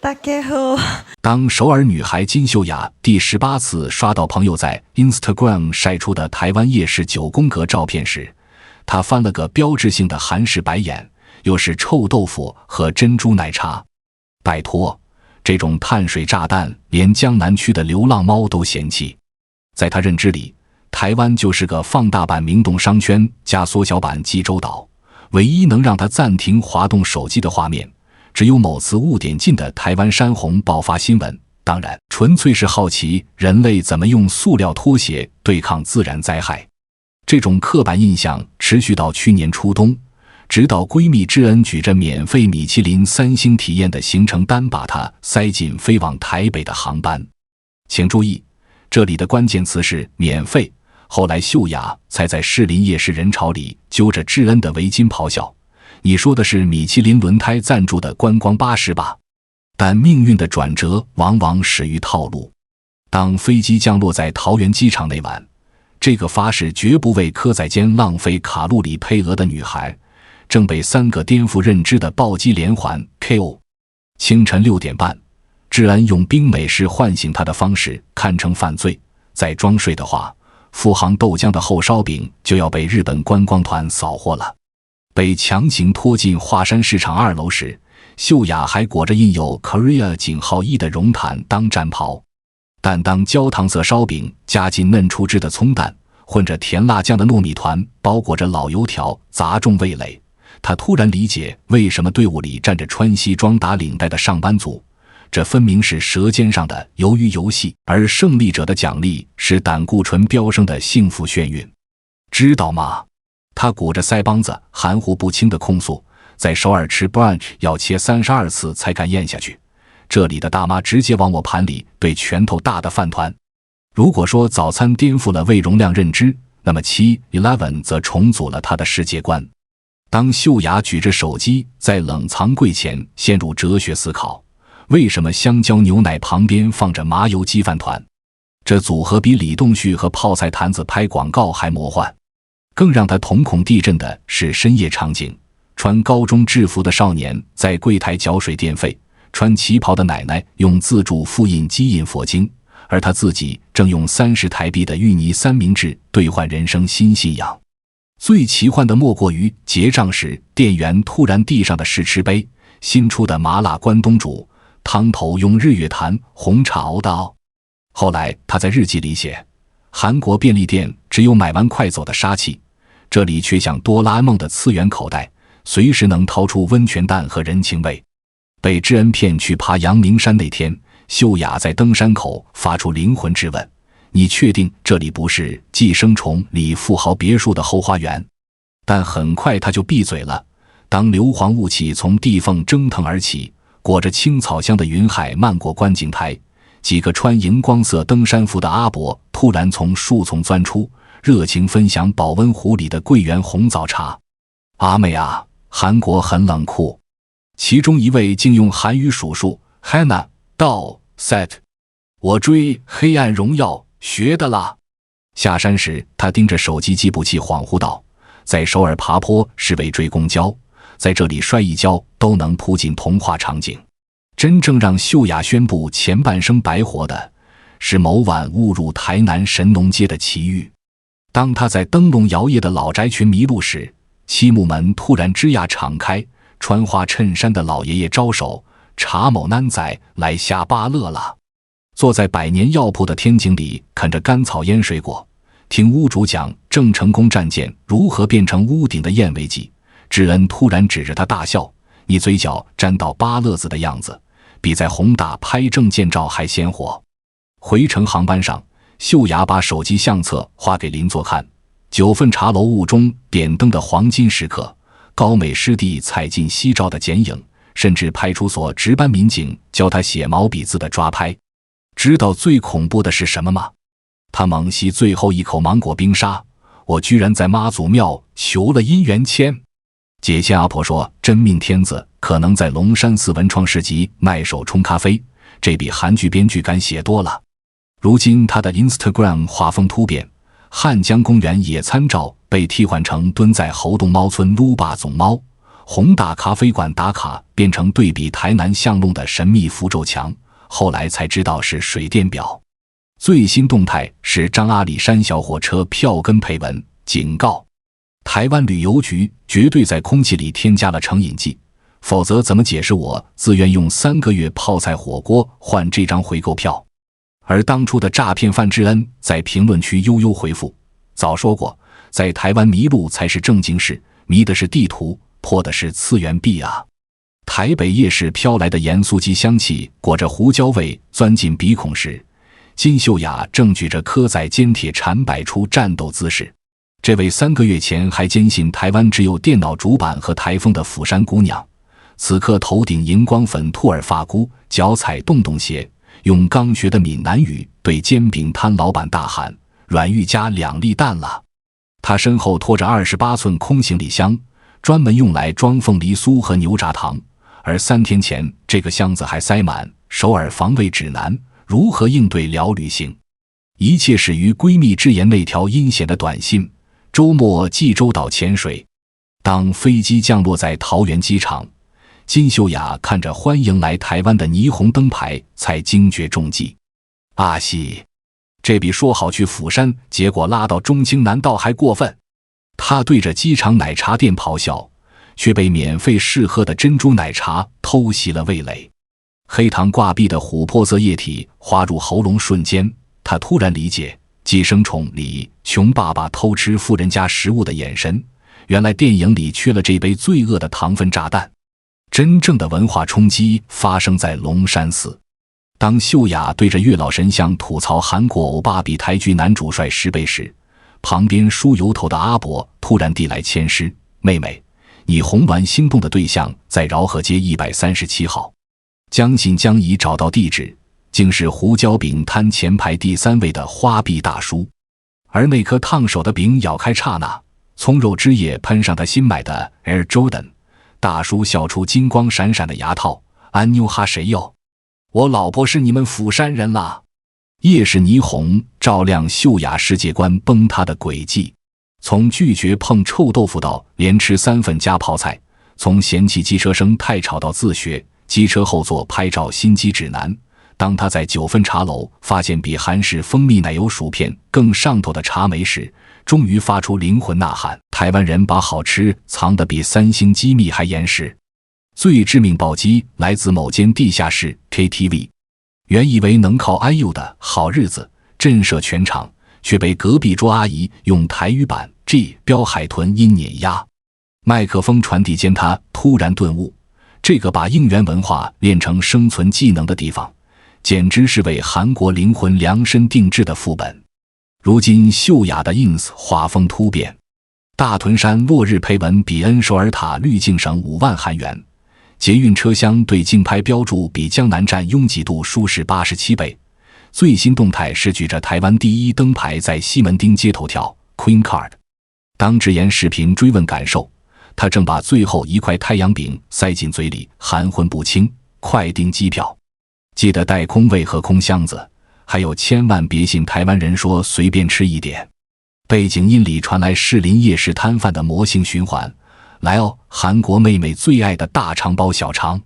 大家好。当首尔女孩金秀雅第18次刷到朋友在 Instagram 晒出的台湾夜市9宫格照片时，她翻了个标志性的韩式白眼，又是臭豆腐和珍珠奶茶。拜托，这种碳水炸弹连江南区的流浪猫都嫌弃。在她认知里，台湾就是个放大版明洞商圈加缩小版济州岛，唯一能让她暂停滑动手机的画面，只有某次误点进的台湾山洪爆发新闻，当然纯粹是好奇人类怎么用塑料拖鞋对抗自然灾害。这种刻板印象持续到去年初冬，直到闺蜜智恩举着免费米其林3星体验的行程单把她塞进飞往台北的航班。请注意，这里的关键词是免费。后来秀雅才在士林夜市人潮里揪着智恩的围巾咆哮，你说的是米其林轮胎赞助的观光巴士吧？但命运的转折往往始于套路。当飞机降落在桃园机场那晚，这个发誓绝不为蚵仔煎浪费卡路里配额的女孩，正被3个颠覆认知的暴击连环 KO。 清晨6点半，智恩用冰美式唤醒她的方式堪称犯罪，再装睡的话，富航豆浆的厚烧饼就要被日本观光团扫货了。被强行拖进华山市场2楼时，秀雅还裹着印有 Korea 井号1的绒毯当战袍，但当焦糖色烧饼加进嫩出汁的葱蛋，混着甜辣酱的糯米团，包裹着老油条砸中味蕾，她突然理解为什么队伍里站着穿西装打领带的上班族，这分明是舌尖上的鱿鱼游戏，而胜利者的奖励是胆固醇飙升的幸福眩晕。知道吗？他鼓着腮帮子含糊不清地控诉，在首尔吃 brunch 要切32次才敢咽下去，这里的大妈直接往我盘里兑拳头大的饭团。如果说早餐颠覆了胃容量认知，那么7-11则重组了他的世界观。当秀雅举着手机在冷藏柜前陷入哲学思考，为什么香蕉牛奶旁边放着麻油鸡饭团？这组合比李栋旭和泡菜坛子拍广告还魔幻。更让他瞳孔地震的是深夜场景，穿高中制服的少年在柜台缴水电费，穿旗袍的奶奶用自助复印机印佛经，而他自己正用30台币的芋泥三明治兑换人生新信仰。最奇幻的莫过于结账时店员突然递上的试吃杯，新出的麻辣关东煮，汤头用日月潭红茶熬的哦。后来他在日记里写，韩国便利店只有买完快走的杀气，这里却像哆啦 A 梦的次元口袋，随时能掏出温泉蛋和人情味。被智恩骗去爬阳明山那天，秀雅在登山口发出灵魂质问，你确定这里不是寄生虫里富豪别墅的后花园？但很快他就闭嘴了。当硫磺雾气从地缝蒸腾而起，裹着青草香的云海漫过观景台，几个穿荧光色登山服的阿伯突然从树丛钻出，热情分享保温壶里的桂圆红枣茶。阿妹啊，韩国很冷酷。其中一位竟用韩语数数 Hannah 到 Set， 我追黑暗荣耀学的啦。下山时他盯着手机计步器恍惚道，在首尔爬坡是为追公交，在这里摔一跤都能扑进童话场景。真正让秀雅宣布前半生白活的是某晚误入台南神农街的奇遇。当他在灯笼摇曳的老宅群迷路时，漆木门突然吱呀敞开，穿花衬衫的老爷爷招手，查某男仔来下巴乐了。坐在百年药铺的天井里啃着甘草腌水果，听屋主讲郑成功战舰如何变成屋顶的燕尾记，智恩突然指着他大笑，你嘴角沾到巴乐子的样子，比在宏大拍证件照还鲜活。回程航班上，秀雅把手机相册画给邻座看，9份茶楼雾中点灯的黄金时刻，高美湿地采尽夕照的剪影，甚至派出所值班民警教他写毛笔字的抓拍。知道最恐怖的是什么吗？他猛吸最后一口芒果冰沙，我居然在妈祖庙求了姻缘签。解签阿婆说真命天子可能在龙山寺文创市集卖手冲咖啡，这比韩剧编剧敢写多了。如今他的 Instagram 画风突变，汉江公园野餐照被替换成蹲在猴洞猫村撸霸总猫，宏大咖啡馆打卡变成对比台南巷弄的神秘符咒墙，后来才知道是水电表。最新动态是张阿里山小火车票根配文警告：台湾旅游局绝对在空气里添加了成瘾剂，否则怎么解释我自愿用3个月泡菜火锅换这张回购票？而当初的诈骗范志恩在评论区悠悠回复：早说过，在台湾迷路才是正经事，迷的是地图，破的是次元壁啊！台北夜市飘来的盐酥鸡香气裹着胡椒味钻进鼻孔时，金秀雅正举着刻在尖铁铲摆出战斗姿势。这位3个月前还坚信台湾只有电脑主板和台风的釜山姑娘，此刻头顶荧光粉兔耳发箍，脚踩洞洞鞋，用刚学的闽南语对煎饼摊老板大喊：软玉加2粒蛋了。他身后拖着28寸空行李箱，专门用来装凤梨酥和牛轧糖，而3天前这个箱子还塞满首尔防卫指南，如何应对辽旅行。一切始于闺蜜之言那条阴险的短信：周末济州岛潜水。当飞机降落在桃园机场，金秀雅看着欢迎来台湾的霓虹灯牌，才惊觉中计。啊西，这比说好去釜山，结果拉到中清南道还过分。她对着机场奶茶店咆哮，却被免费试喝的珍珠奶茶偷袭了味蕾。黑糖挂壁的琥珀色液体滑入喉咙瞬间，她突然理解寄生虫里穷爸爸偷吃富人家食物的眼神，原来电影里缺了这杯罪恶的糖分炸弹。真正的文化冲击发生在龙山寺。当秀雅对着月老神像吐槽韩国欧巴比台剧男主帅10倍时，旁边梳油头的阿伯突然递来签诗：妹妹，你红鸾心动的对象在饶河街137号。将信将疑找到地址，竟是胡椒饼摊前排第3位的花臂大叔。而那颗烫手的饼咬开刹那，葱肉汁液喷上他新买的 Air Jordan， 大叔笑出金光闪闪的牙套：安妞哈谁哟？我老婆是你们釜山人啦！夜市霓虹照亮秀雅世界观崩塌的轨迹，从拒绝碰臭豆腐到连吃3份加泡菜，从嫌弃机车声太吵到自学机车后座拍照心机指南。当他在9份茶楼发现比韩式蜂蜜奶油薯片更上头的茶梅时，终于发出灵魂呐喊：台湾人把好吃藏得比3星机密还严实。最致命暴击来自某间地下室 KTV， 原以为能靠IU的好日子震慑全场，却被隔壁桌阿姨用台语版 G 标海豚音碾压。麦克风传递间，他突然顿悟，这个把应援文化练成生存技能的地方，简直是为韩国灵魂量身定制的副本。如今秀雅的 ins 画风突变，大屯山落日配文比恩首尔塔滤镜省5万韩元，捷运车厢对竞拍标注比江南站拥挤度舒适87倍。最新动态是举着台湾第1灯牌在西门町街头跳 Queen Card。 当直言视频追问感受，他正把最后1块太阳饼塞进嘴里，含混不清。快订机票，记得带空位和空箱子，还有千万别信台湾人说随便吃一点。背景音里传来士林夜市摊贩的魔性循环：来哦，韩国妹妹最爱的大肠包小肠。